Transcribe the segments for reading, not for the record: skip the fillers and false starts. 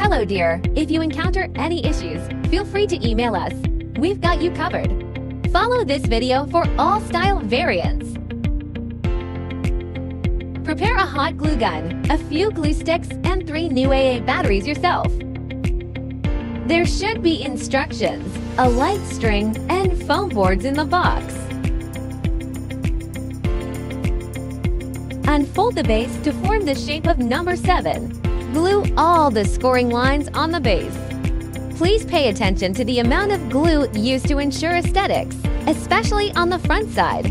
Hello dear, if you encounter any issues, feel free to email us. We've got you covered. Follow this video for all style variants. Prepare a hot glue gun, a few glue sticks, and 3 new AA batteries yourself. There should be instructions, a light string, and foam boards in the box. Unfold the base to form the shape of number 7. Glue all the scoring lines on the base. Please pay attention to the amount of glue used to ensure aesthetics, especially on the front side.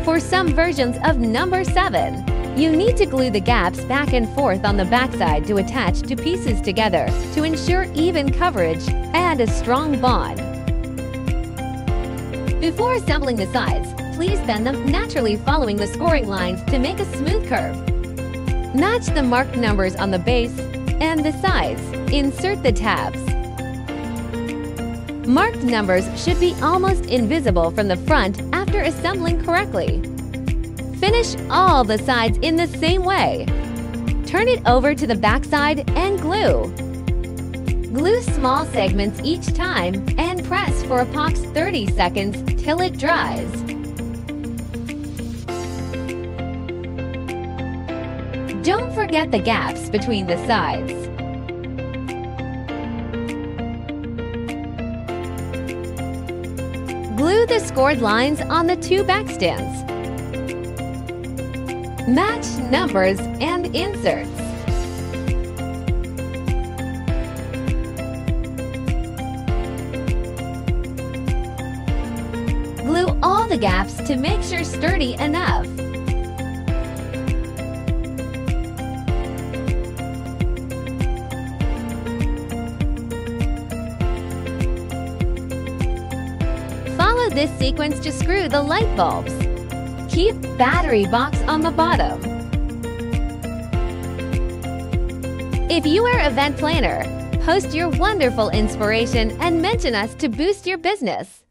For some versions of number 7, you need to glue the gaps back and forth on the backside to attach two pieces together to ensure even coverage and a strong bond. Before assembling the sides, please bend them naturally following the scoring lines to make a smooth curve. Match the marked numbers on the base and the sides. Insert the tabs. Marked numbers should be almost invisible from the front after assembling correctly. Finish all the sides in the same way. Turn it over to the back side and glue. Glue small segments each time and press for approx 30 seconds till it dries. Don't forget the gaps between the sides. Glue the scored lines on the 2 back stands. Match numbers and inserts. Glue all the gaps to make sure sturdy enough. Follow this sequence to screw the light bulbs. Keep battery box on the bottom. If you are an event planner, post your wonderful inspiration and mention us to boost your business.